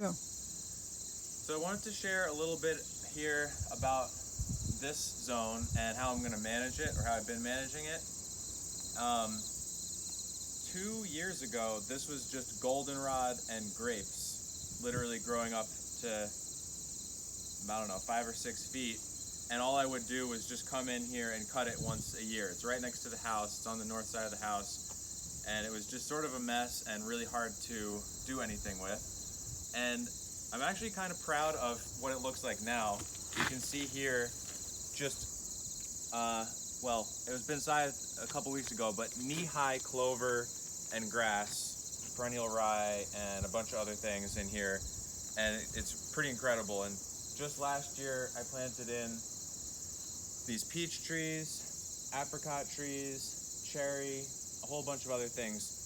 Go. So I wanted to share a little bit here about this zone and how I'm going to manage it, or how I've been managing it. 2 years ago, this was just goldenrod and grapes, literally growing up to, I don't know, 5 or 6 feet. And all I would do was just come in here and cut it once a year. It's right next to the house. It's on the north side of the house. And it was just sort of a mess and really hard to do anything with. And I'm actually kind of proud of what it looks like now. You can see here just, well, it was been scythed a couple weeks ago, but knee-high clover and grass, perennial rye, and a bunch of other things in here. And it's pretty incredible. And just last year, I planted in these peach trees, apricot trees, cherry, a whole bunch of other things.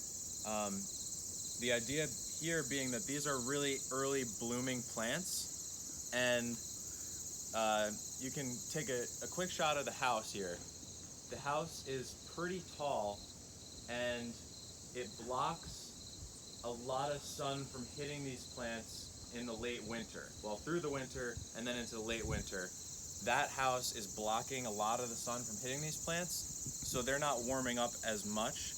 The idea here being that these are really early blooming plants, and you can take a quick shot of the house here. The house is pretty tall, and it blocks a lot of sun from hitting these plants in the late winter. Well, through the winter and then into the late winter. That house is blocking a lot of the sun from hitting these plants, so they're not warming up as much.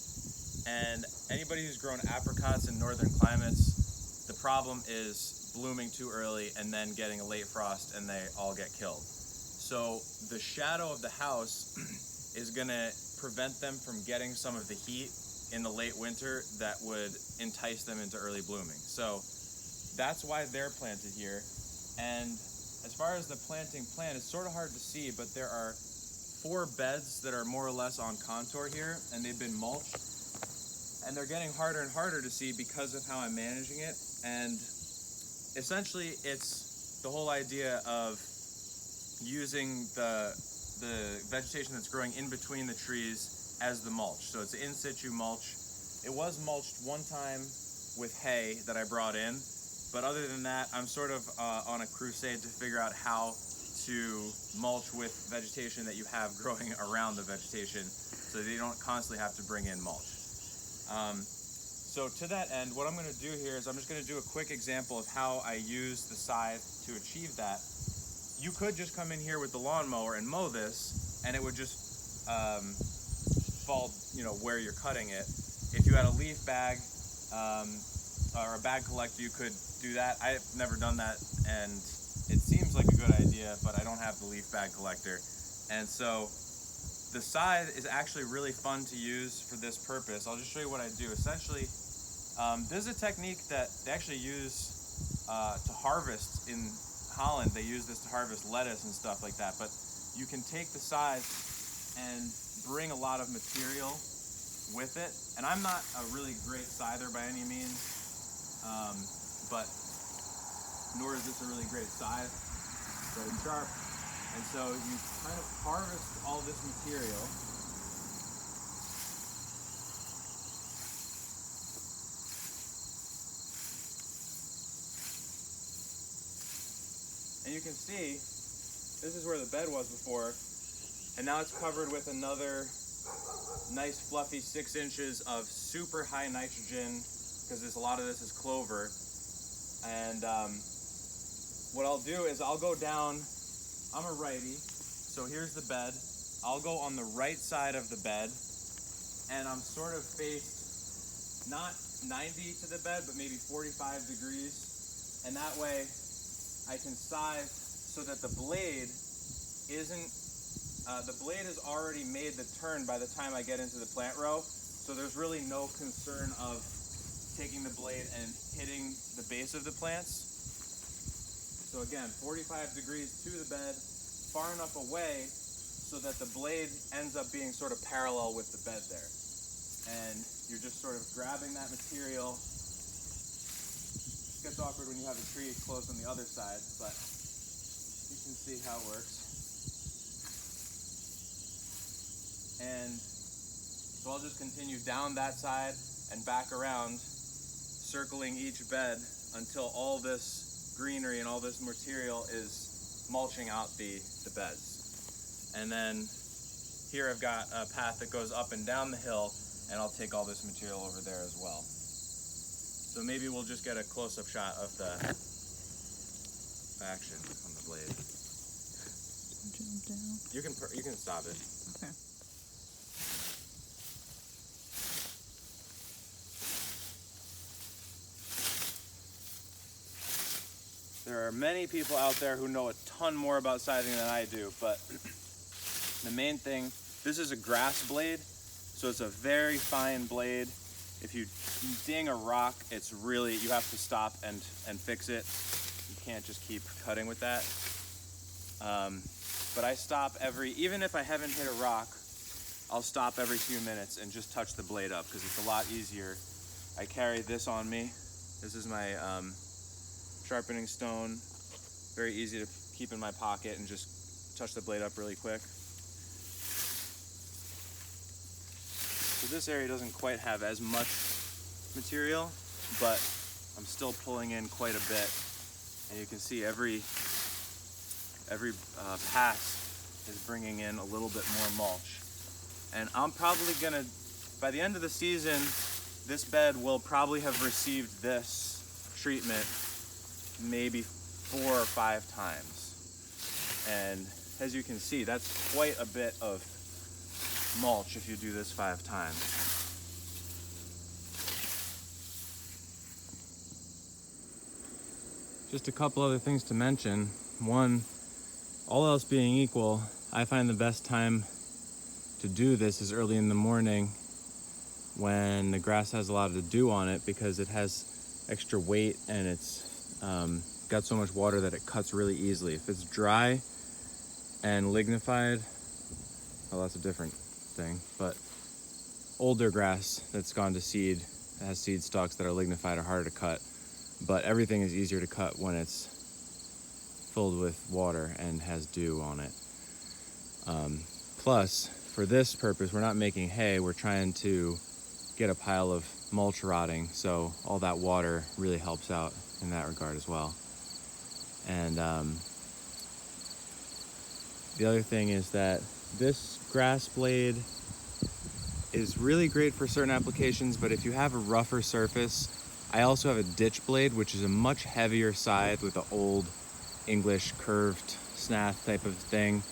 And anybody who's grown apricots in northern climates, the problem is blooming too early and then getting a late frost and they all get killed. So the shadow of the house is gonna prevent them from getting some of the heat in the late winter that would entice them into early blooming. So that's why they're planted here. And as far as the planting plan, it's sort of hard to see, but there are 4 beds that are more or less on contour here, and they've been mulched. And they're getting harder and harder to see because of how I'm managing it. And essentially, it's the whole idea of using the vegetation that's growing in between the trees as the mulch. So it's in situ mulch. It was mulched one time with hay that I brought in, but other than that, I'm sort of on a crusade to figure out how to mulch with vegetation that you have growing around the vegetation, so that you don't constantly have to bring in mulch. So to that end, what I'm going to do here is I'm just going to do a quick example of how I use the scythe to achieve that. You could just come in here with the lawnmower and mow this, and it would just fall, where you're cutting it. If you had a leaf bag or a bag collector, you could do that. I've never done that, and it seems like a good idea, but I don't have the leaf bag collector. And so the scythe is actually really fun to use for this purpose. I'll just show you what I do. Essentially, this is a technique that they actually use to harvest in Holland. They use this to harvest lettuce and stuff like that. But you can take the scythe and bring a lot of material with it. And I'm not a really great scyther by any means, but nor is this a really great scythe, but it's sharp. And so you kind of harvest all this material. And you can see, this is where the bed was before, and now it's covered with another nice fluffy 6 inches of super high nitrogen, because a lot of this is clover. And what I'll do is I'll go down. I'm a righty, so here's the bed. I'll go on the right side of the bed, and I'm sort of faced not 90 to the bed, but maybe 45 degrees. And that way I can scythe so that the blade isn't, the blade has already made the turn by the time I get into the plant row. So there's really no concern of taking the blade and hitting the base of the plants. So again, 45 degrees to the bed, far enough away so that the blade ends up being sort of parallel with the bed there. And you're just sort of grabbing that material. It gets awkward when you have a tree close on the other side, but you can see how it works. And so I'll just continue down that side and back around, circling each bed until all this greenery and all this material is mulching out the beds. And then here I've got a path that goes up and down the hill, and I'll take all this material over there as well. So maybe we'll just get a close-up shot of the action on the blade. Jump down. You can stop it. Okay. There are many people out there who know a ton more about scything than I do, but the main thing, this is a grass blade, so it's a very fine blade. If you ding a rock, it's really, you have to stop and fix it. You can't just keep cutting with that. But I stop even if I haven't hit a rock, I'll stop every few minutes and just touch the blade up because it's a lot easier. I carry this on me. This is my sharpening stone. Very easy to keep in my pocket and just touch the blade up really quick. So this area doesn't quite have as much material, but I'm still pulling in quite a bit. And you can see every pass is bringing in a little bit more mulch. And I'm probably gonna, by the end of the season, this bed will probably have received this treatment maybe 4 or 5 times. And as you can see, that's quite a bit of mulch if you do this 5 times. Just a couple other things to mention. One, all else being equal, I find the best time to do this is early in the morning when the grass has a lot of dew on it because it has extra weight and it's got so much water that it cuts really easily. If it's dry and lignified, well, that's a different thing, but older grass that's gone to seed, that has seed stalks that are lignified, are harder to cut, but everything is easier to cut when it's filled with water and has dew on it. Plus, for this purpose, we're not making hay, we're trying to get a pile of mulch rotting, so all that water really helps out in that regard as well. And the other thing is that this grass blade is really great for certain applications, but if you have a rougher surface, I also have a ditch blade, which is a much heavier scythe with an old English curved snath type of thing.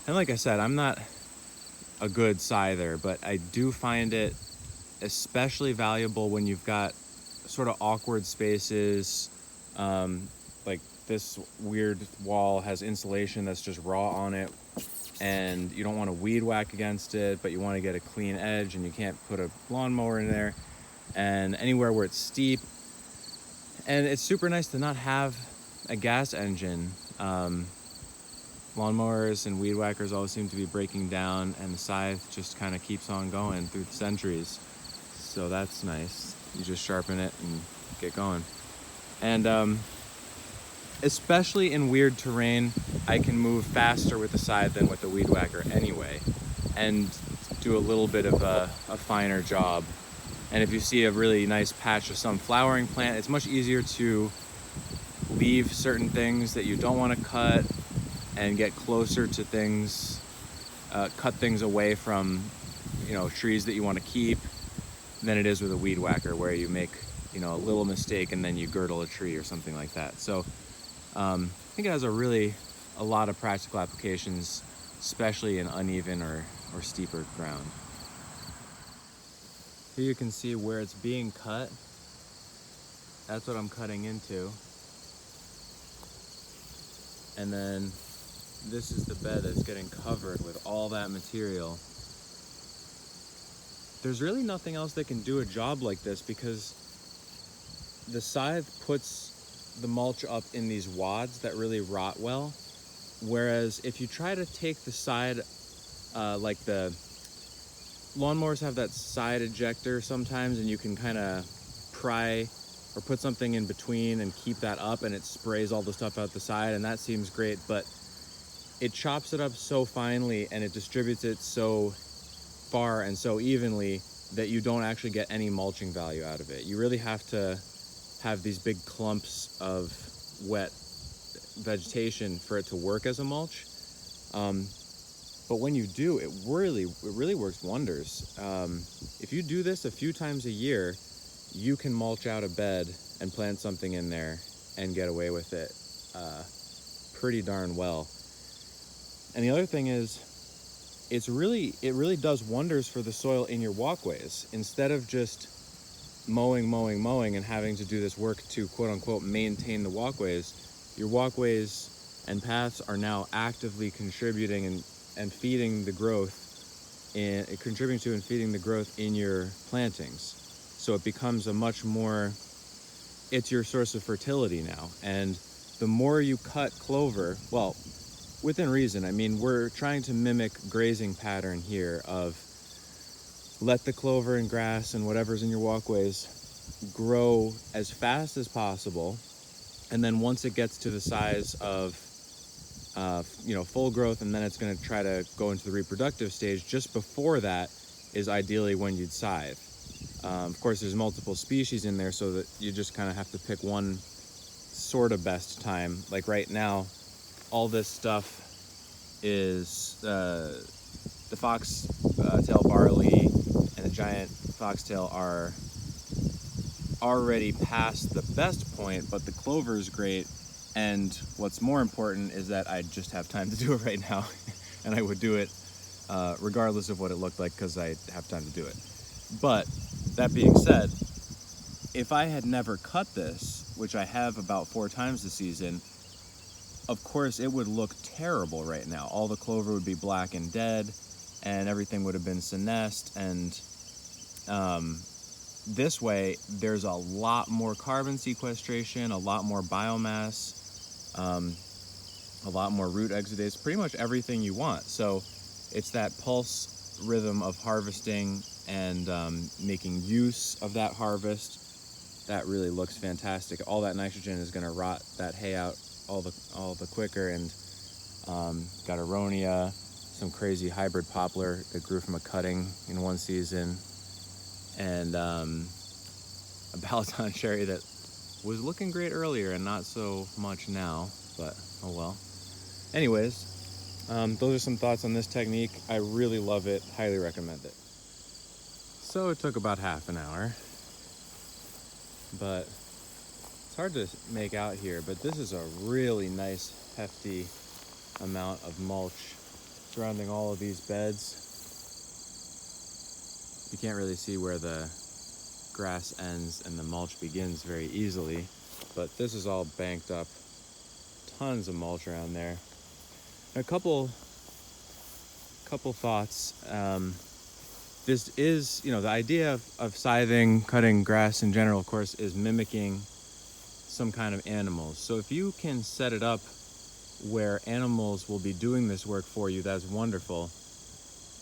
And like I said, I'm not a good scyther, but I do find it especially valuable when you've got sort of awkward spaces, like this weird wall has insulation that's just raw on it, and you don't want to weed whack against it, but you want to get a clean edge, and you can't put a lawnmower in there, and anywhere where it's steep. And it's super nice to not have a gas engine. Lawnmowers and weed whackers always seem to be breaking down, and the scythe just kind of keeps on going through the centuries. So that's nice. You just sharpen it and get going. And especially in weird terrain, I can move faster with the scythe than with the weed whacker anyway, and do a little bit of a finer job. And if you see a really nice patch of some flowering plant, it's much easier to leave certain things that you don't want to cut and get closer to things, cut things away from, trees that you want to keep, than it is with a weed whacker, where you make, a little mistake and then you girdle a tree or something like that. So I think it has a lot of practical applications, especially in uneven or steeper ground. Here you can see where it's being cut. That's what I'm cutting into. And then this is the bed that's getting covered with all that material. There's really nothing else that can do a job like this because the scythe puts the mulch up in these wads that really rot well. Whereas if you try to take the side, like the lawnmowers have that side ejector sometimes, and you can kind of pry or put something in between and keep that up, and it sprays all the stuff out the side, and that seems great, but it chops it up so finely and it distributes it so far and so evenly that you don't actually get any mulching value out of it. You really have to have these big clumps of wet vegetation for it to work as a mulch. But when you do, it really works wonders. If you do this a few times a year, you can mulch out a bed and plant something in there and get away with it pretty darn well. And the other thing is, it really does wonders for the soil in your walkways. Instead of just mowing and having to do this work to quote unquote maintain the walkways, your walkways and paths are now actively contributing and feeding the growth contributing to and feeding the growth in your plantings. So it becomes it's your source of fertility now. And the more you cut clover, well, within reason, I mean, we're trying to mimic grazing pattern here of let the clover and grass and whatever's in your walkways grow as fast as possible. And then once it gets to the size of full growth, and then it's going to try to go into the reproductive stage, just before that is ideally when you'd scythe. Of course, there's multiple species in there, so that you just kind of have to pick one sort of best time. Like right now, all this stuff is the foxtail barley and the giant foxtail are already past the best point, but the clover is great. And what's more important is that I just have time to do it right now, and I would do it regardless of what it looked like, because I have time to do it. But that being said, if I had never cut this, which I have about 4 times this season, of course it would look terrible right now. All the clover would be black and dead, and everything would have been senesced. And this way, there's a lot more carbon sequestration, a lot more biomass, a lot more root exudates, pretty much everything you want. So it's that pulse rhythm of harvesting and making use of that harvest that really looks fantastic. All that nitrogen is going to rot that hay out all the quicker. And got aronia, some crazy hybrid poplar that grew from a cutting in one season, and a Balaton cherry that was looking great earlier and not so much now, but oh well. Anyways, those are some thoughts on this technique. I really love it, highly recommend it. So it took about half an hour, but it's hard to make out here, but this is a really nice, hefty amount of mulch surrounding all of these beds. You can't really see where the grass ends and the mulch begins very easily, but this is all banked up. Tons of mulch around there. A couple thoughts. This is, the idea of scything, cutting grass in general, of course, is mimicking some kind of animals. So if you can set it up where animals will be doing this work for you, that's wonderful.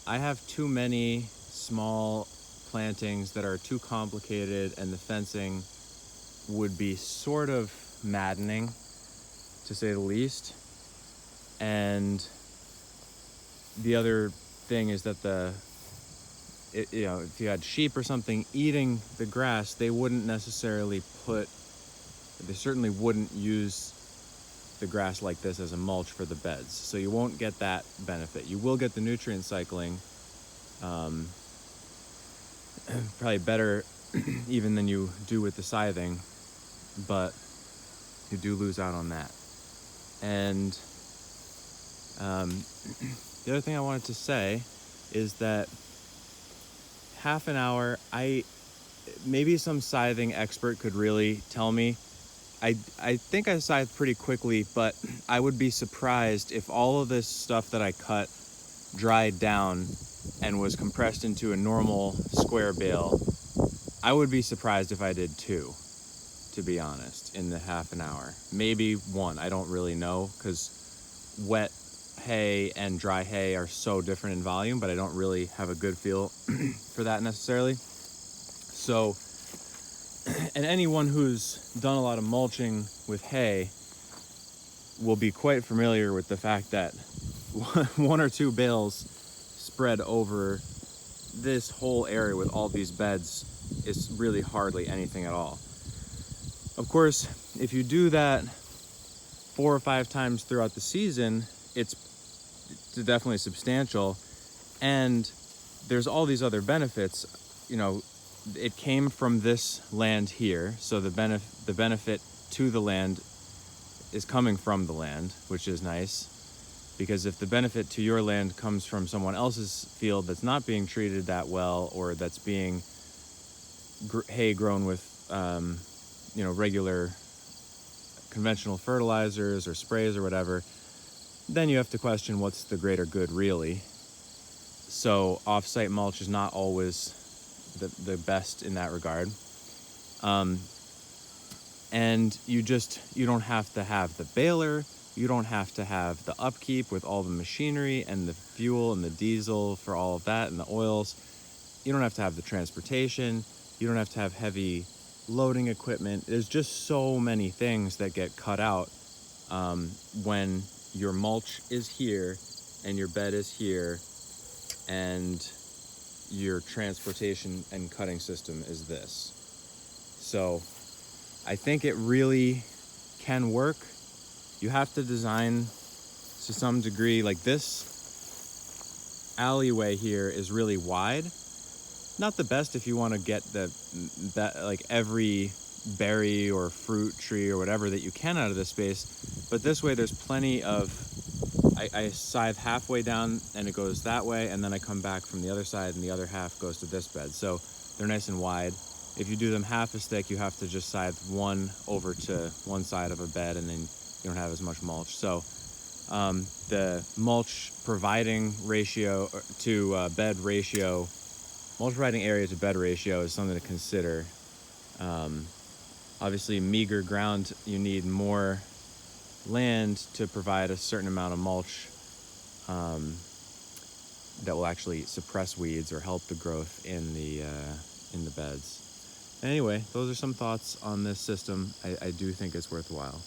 I have too many small plantings that are too complicated, and the fencing would be sort of maddening, to say the least. And the other thing is that if you had sheep or something eating the grass, they certainly wouldn't use the grass like this as a mulch for the beds. So you won't get that benefit. You will get the nutrient cycling, probably better even than you do with the scything, but you do lose out on that. And the other thing I wanted to say is that half an hour, maybe some scything expert could really tell me. I think I scythe pretty quickly, but I would be surprised if all of this stuff that I cut dried down and was compressed into a normal square bale. I would be surprised if I did 2, to be honest, in the half an hour. Maybe 1, I don't really know, because wet hay and dry hay are so different in volume, but I don't really have a good feel for that necessarily. So, and anyone who's done a lot of mulching with hay will be quite familiar with the fact that 1 or 2 bales spread over this whole area with all these beds is really hardly anything at all. Of course, if you do that 4 or 5 times throughout the season, it's definitely substantial. And there's all these other benefits. it came from this land here, so the benefit to the land is coming from the land, which is nice. Because if the benefit to your land comes from someone else's field that's not being treated that well, or that's being hay grown with, regular conventional fertilizers or sprays or whatever, then you have to question what's the greater good really. So off-site mulch is not always the best in that regard. And you don't have to have the baler. You don't have to have the upkeep with all the machinery and the fuel and the diesel for all of that and the oils. You don't have to have the transportation. You don't have to have heavy loading equipment. There's just so many things that get cut out when your mulch is here and your bed is here and your transportation and cutting system is this. So I think it really can work. You have to design to some degree, like this alleyway here is really wide. Not the best if you want to get like every berry or fruit tree or whatever that you can out of this space. But this way there's plenty of, I scythe halfway down and it goes that way, and then I come back from the other side and the other half goes to this bed. So they're nice and wide. If you do them half as thick, you have to just scythe one over to one side of a bed, and then you don't have as much mulch. So the mulch providing ratio to bed ratio, mulch providing area to bed ratio is something to consider. Obviously, meager ground, you need more land to provide a certain amount of mulch that will actually suppress weeds or help the growth in the beds. Anyway, those are some thoughts on this system. I do think it's worthwhile.